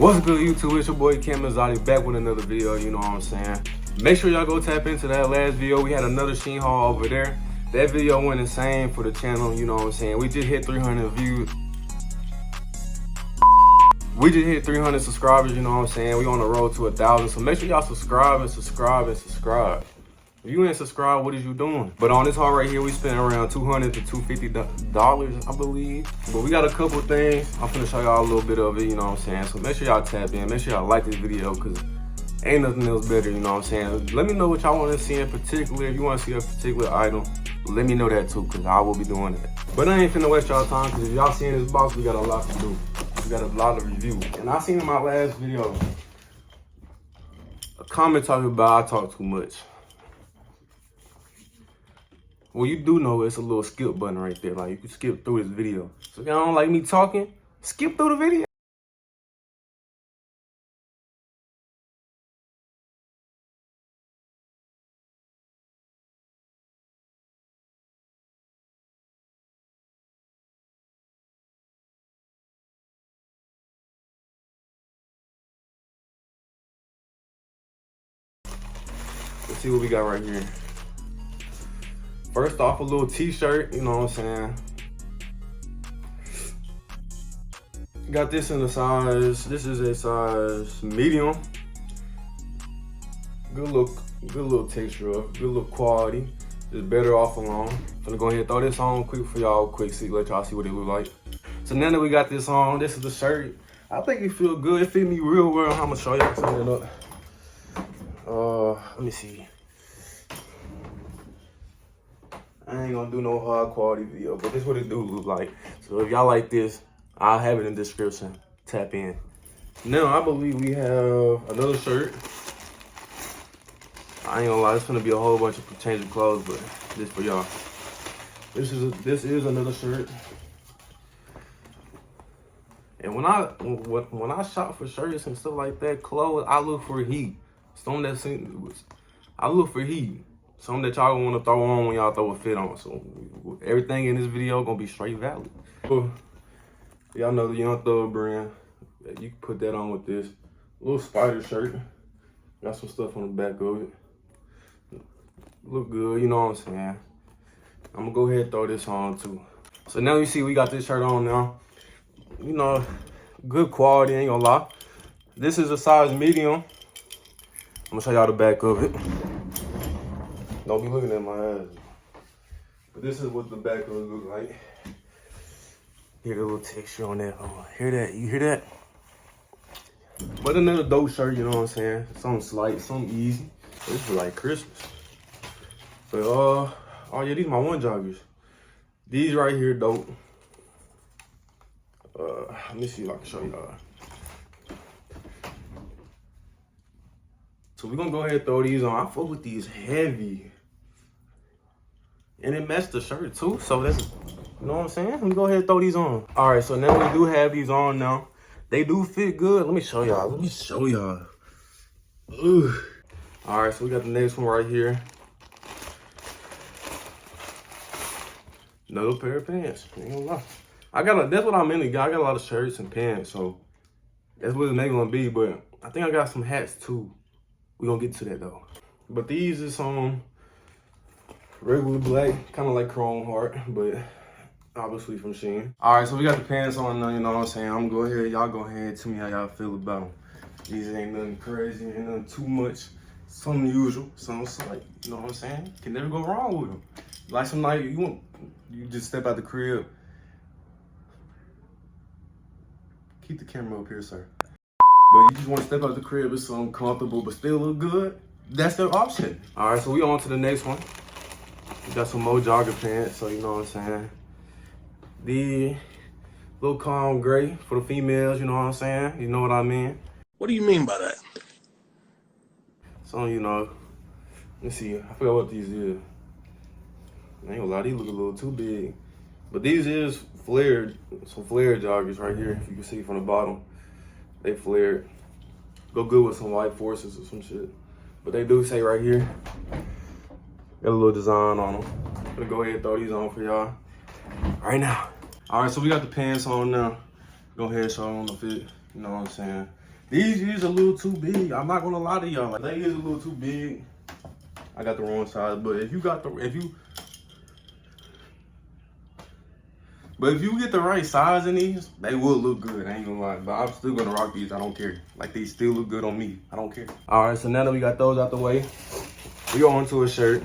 What's good, YouTube? It's your boy Cam Mazzotti back with another video, you know what I'm saying? Make sure y'all go tap into that last video. We had another SHEIN haul over there. That video went insane for the channel, you know what I'm saying? We just hit 300 views. We just hit 300 subscribers, you know what I'm saying? We on the road to 1,000. So make sure y'all subscribe and subscribe and subscribe. If you ain't subscribed, what is you doing? But on this haul right here, we spent around $200 to $250, I believe. But we got a couple things. I'm finna show y'all a little bit of it, you know what I'm saying? So make sure y'all tap in. Make sure y'all like this video, because ain't nothing else better, you know what I'm saying? Let me know what y'all want to see in particular. If you want to see a particular item, let me know that too, because I will be doing that. But I ain't finna waste y'all time, because if y'all seeing this box, we got a lot to do. We got a lot of review. And I seen in my last video a comment talking about I talk too much. Well, you do know it's a little skip button right there. Like, you can skip through this video. So if y'all don't like me talking, skip through the video. Let's see what we got right here. First off, a little t-shirt, you know what I'm saying? Got this in the size, this is a size medium. Good little texture, good little quality. It's better off alone. I'm gonna go ahead and throw this on quick for y'all, let y'all see what it look like. So now that we got this on, this is the shirt. I think it feel good, it fit me real well. I'm gonna show y'all something up. Let me see. I ain't gonna do no hard quality video, but this is what it do look like. So if y'all like this, I'll have it in the description. Tap in. Now I believe we have another shirt. I ain't gonna lie, it's gonna be a whole bunch of change of clothes, but this for y'all. This is another shirt. And when I shop for shirts and stuff like that, clothes, I look for heat. I look for heat. Something that y'all want to throw on when y'all throw a fit on. So everything in this video gonna be straight valid. Y'all know the Young Thug brand. You can put that on with this little spider shirt. Got some stuff on the back of it. Look good, you know what I'm saying? I'm gonna go ahead and throw this on too. So now you see we got this shirt on now. You know, good quality, ain't gonna lie. This is a size medium. I'm gonna show y'all the back of it. Don't be looking at my eyes. But this is what the back of it look like. Hear the little texture on that. Oh, hear that? You hear that? But another dope shirt, you know what I'm saying? Something slight, something easy. This is like Christmas. But oh yeah, these my one joggers. These right here dope. Let me see if I can show y'all. So we're gonna go ahead and throw these on. I fuck with these heavy. And it matched the shirt too, so that's, you know what I'm saying? Let me go ahead and throw these on. All right, so now we do have these on now. They do fit good. Let me show y'all. All right, so we got the next one right here. Another pair of pants. Ain't gonna lie. That's what I mainly got. I got a lot of shirts and pants, so that's what it's gonna be. But I think I got some hats too. We're gonna get to that though. But these is some regular black, kind of like Chrome Heart, but obviously from SHEIN. All right, so we got the pants on now, you know what I'm saying? I'm gonna go ahead, y'all go ahead and tell me how y'all feel about them. These ain't nothing crazy, ain't nothing too much. Something usual, something slight, you know what I'm saying? Can never go wrong with them. Like some night, you just step out the crib. Keep the camera up here, sir. But you just want to step out the crib with something comfortable but still look good, that's the option. All right, so we on to the next one. We got some more jogger pants, so you know what I'm saying. The little calm gray for the females, you know what I'm saying? You know what I mean? What do you mean by that? So, you know, let's see, I forgot what these is. I ain't gonna lie, these look a little too big. But these is flared, some flared joggers right here, if you can see from the bottom. They flared. Go good with some white forces or some shit. But they do say right here, got a little design on them. I'm gonna go ahead and throw these on for y'all right now. All right, so we got the pants on now. Go ahead and show them the fit, you know what I'm saying? These is a little too big. I'm not gonna lie to y'all. Like, they is a little too big. I got the wrong size, but if you get the right size in these, they will look good. I ain't gonna lie, but I'm still gonna rock these. I don't care. Like, these still look good on me. I don't care. All right, so now that we got those out the way, we go on to a shirt.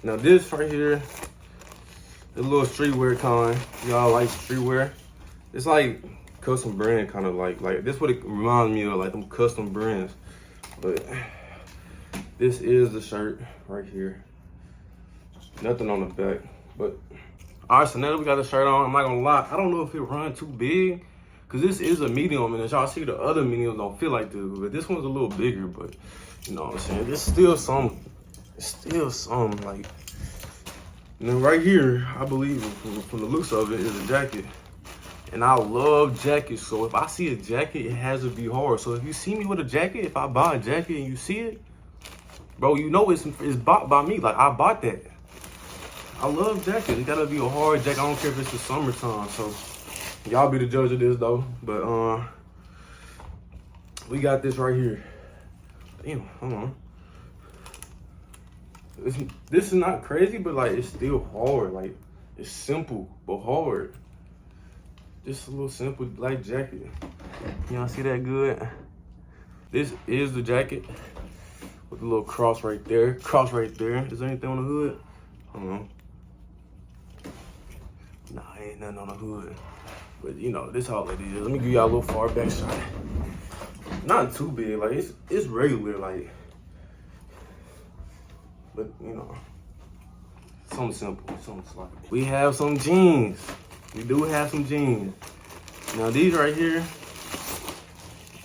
Now this right here, the little streetwear kind. Y'all like streetwear? It's like custom brand kind of like this what it reminds me of, like them custom brands. But this is the shirt right here. Nothing on the back, but all right. So now that we got the shirt on, I'm not gonna lie, I don't know if it run too big, cause this is a medium, and as y'all see, the other mediums don't feel like this, but this one's a little bigger. But you know what I'm saying? It's still some like. And then right here, I believe from the looks of it, is a jacket. And I love jackets, so if I see a jacket, it has to be hard. So if you see me with a jacket, if I buy a jacket and you see it, bro, you know it's bought by me. Like, I bought that. I love jackets. It gotta be a hard jacket. I don't care if it's the summertime. So y'all be the judge of this though. But we got this right here. Damn, hold on. This is not crazy, but like it's still hard. Like, it's simple but hard. Just a little simple black jacket. Y'all see that good? This is the jacket with a little cross right there. Cross right there. Is there anything on the hood? Hold on. Nah, ain't nothing on the hood. But you know, this all it is. Let me give y'all a little far back shot. Not too big. Like, it's regular. Like, but you know, something simple, something sloppy. We have some jeans. We do have some jeans. Now these right here,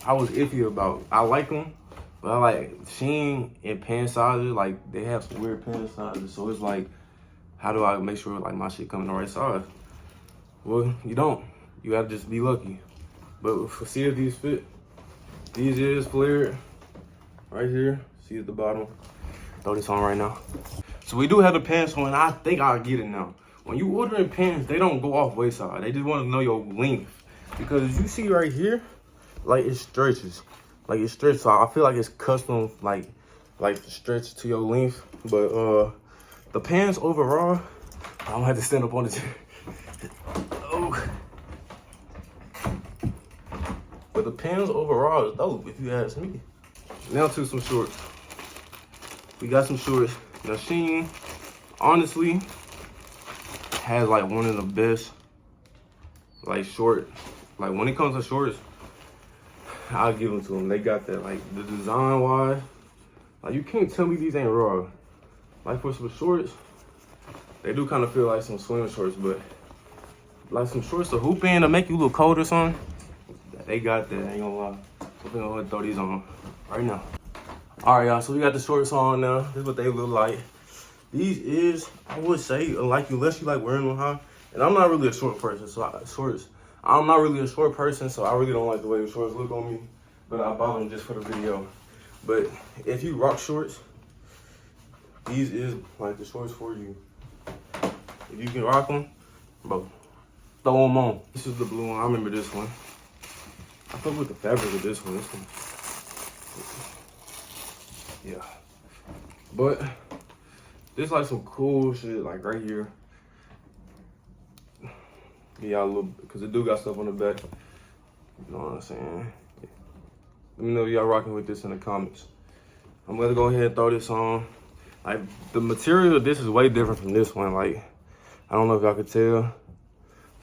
I was iffy about. I like them, but I like SHEIN and pant sizes. Like, they have some weird pant sizes, so it's like, how do I make sure like my shit come in the right size? Well, you don't. You have to just be lucky. But for see if these fit. These is flared right here. See at the bottom. Throw this on right now. So we do have the pants on, and I think I'll get it now. When you ordering pants, they don't go off waist side. They just want to know your length. Because you see right here, like, it stretches. Like, it stretches. So I feel like it's custom, like stretch to your length. But the pants overall, I'm gonna have to stand up on the chair. Oh. But the pants overall is dope, if you ask me. Now to some shorts. We got some shorts. Now SHEIN, honestly, has like one of the best like short, like when it comes to shorts, I'll give them to them. They got that, like the design wise, like you can't tell me these ain't raw. Like for some shorts, they do kind of feel like some swim shorts, but like some shorts to hoop in to make you look cold or something, they got that, I ain't gonna lie. So we're gonna throw these on right now. All right, y'all, so we got the shorts on now. This is what they look like. These is, I would say, like, unless you like wearing them high. And I'm not really a short person, so I'm not really a short person, so I really don't like the way the shorts look on me. But I bought them just for the video. But if you rock shorts, these is like the shorts for you. If you can rock them, bro, throw them on. This is the blue one. I remember this one. I fuck with the fabric of this one. Yeah, but this like some cool shit, like right here. Yeah, a little, because it do got stuff on the back. You know what I'm saying? Let me know if y'all rocking with this in the comments. I'm gonna go ahead and throw this on. Like, the material, this is way different from this one. Like, I don't know if y'all could tell,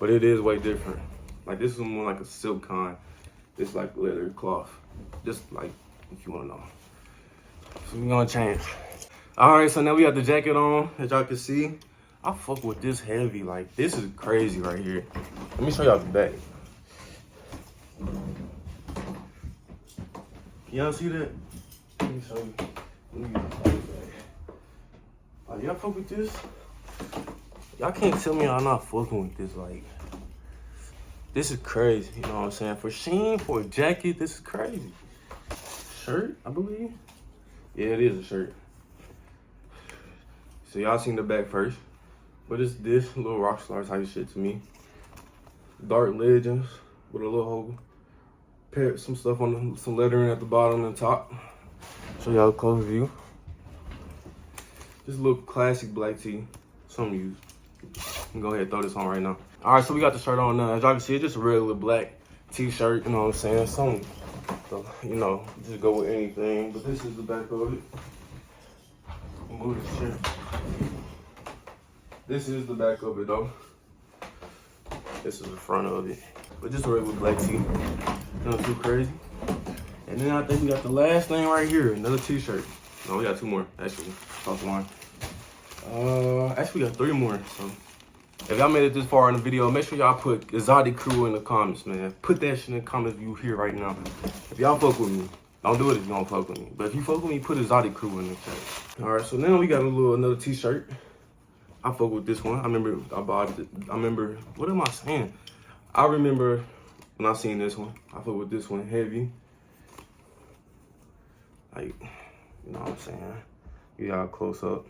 but it is way different. Like, this is more like a silk kind. This like leather cloth. Just like, if you wanna know. So we're gonna change. All right, so now we got the jacket on, as y'all can see. I fuck with this heavy, like this is crazy right here. Let me show y'all the back. Y'all see that? Let me show you. Let me get the back. Like, y'all fuck with this? Y'all can't tell me y'all not fucking with this, like. This is crazy, you know what I'm saying? For SHEIN, for a jacket, this is crazy. Shirt, I believe. Yeah, it is a shirt. So y'all seen the back first. But it's this little rock star type shit to me. Dark legends with a little Put some stuff on some lettering at the bottom and top. Show y'all a close view. Just a little classic black tee. Some use. I'm go ahead and throw this on right now. All right, so we got the shirt on now. As y'all can see, it's just a regular black t-shirt. You know what I'm saying? Some, you know, just go with anything. But this is the back of it. Move this shit. This is the back of it though. This is the front of it. But just a regular black tee. Nothing too crazy. And then I think we got the last thing right here, another t-shirt. No, we got two more, actually. Plus one. Actually we got three more, so. If y'all made it this far in the video, make sure y'all put Exotic Crew in the comments, man. Put that shit in the comments if you here right now. If y'all fuck with me. Don't do it if you don't fuck with me. But if you fuck with me, put Exotic Crew in the chat. All right, so now we got another t-shirt. I fuck with this one. I remember I bought it. I remember, what am I saying? I remember when I seen this one. I fuck with this one heavy. Like, you know what I'm saying? Y'all close up.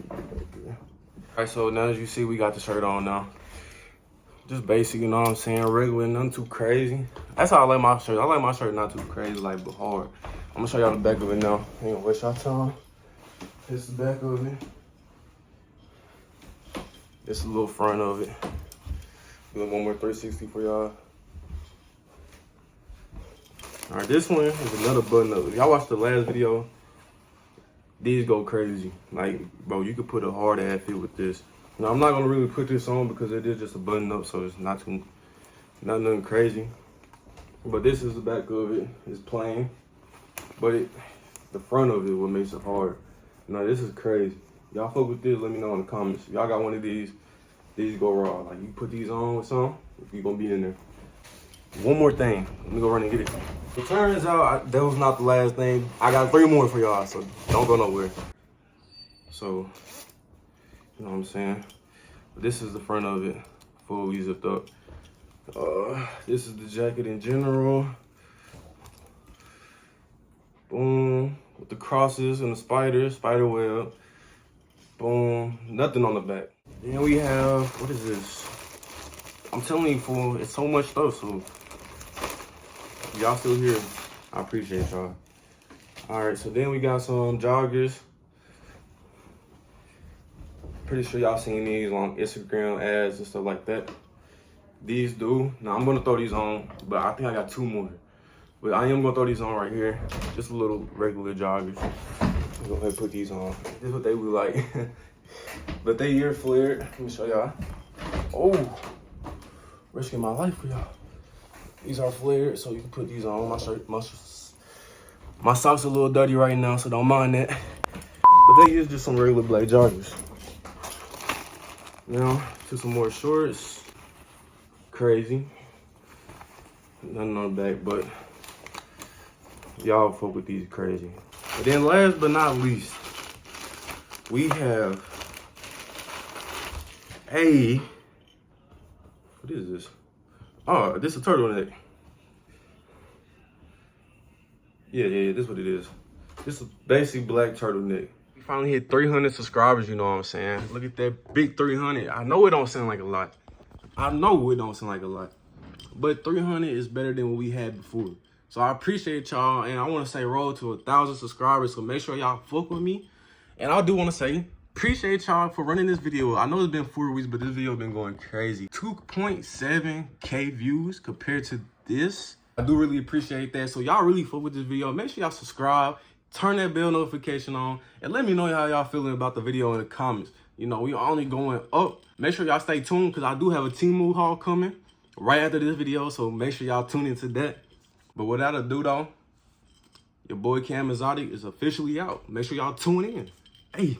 All right, so now as you see, we got the shirt on now. Just basic, you know what I'm saying? Regular, nothing too crazy. That's how I like my shirt. I like my shirt not too crazy, like, but hard. I'm gonna show y'all the back of it now. Ain't gonna waste y'all time. This is the back of it. This is a little front of it. Doing one more 360 for y'all. All right, this one is another button up. If y'all watched the last video, these go crazy. Like, bro, you could put a hard ass fit with this. Now, I'm not gonna really put this on because it is just a button up, so it's not nothing crazy. But this is the back of it. It's plain, but the front of it what makes it hard. No, this is crazy. Y'all fuck with this, let me know in the comments. If y'all got one of these go raw. Like, you put these on with some, if you gonna be in there. One more thing, let me go run and get it. It turns out that was not the last thing. I got three more for y'all, so don't go nowhere. So, you know what I'm saying? But this is the front of it, fully zipped up. This is the jacket in general. Boom, with the crosses and the spider web. Boom, nothing on the back. Then we have, what is this? I'm telling you, fool, it's so much stuff, so y'all still here, I appreciate y'all. All right, so then we got some joggers. Pretty sure y'all seen these on Instagram ads and stuff like that. These do. Now I'm gonna throw these on, but I think I got two more. But I am gonna throw these on right here. Just a little regular joggers. Go ahead and put these on. This is what they look like. But they ear flared. Let me show y'all. Oh, risking my life for y'all. These are flared, so you can put these on. My shirt, my socks are a little dirty right now, so don't mind that. But they is just some regular black joggers. Now to some more shorts. Crazy. Nothing on the back, but y'all fuck with these crazy. And then last but not least, we have what is this? Oh, this is a turtleneck. Yeah, this is what it is. This is basic black turtleneck. We finally hit 300 subscribers, you know what I'm saying? Look at that big 300. I know it don't sound like a lot. I know it don't sound like a lot. But 300 is better than what we had before. So I appreciate y'all, and I want to say roll to 1,000 subscribers, so make sure y'all fuck with me. And I do want to say, appreciate y'all for running this video. I know it's been 4 weeks, but this video been going crazy. 2.7K views compared to this. I do really appreciate that. So y'all really fuck with this video. Make sure y'all subscribe, turn that bell notification on, and let me know how y'all feeling about the video in the comments. You know, we only going up. Make sure y'all stay tuned, because I do have a Temu haul coming right after this video, so make sure y'all tune into that. But without ado though, your boy Cam Exotic is officially out. Make sure y'all tune in. Hey.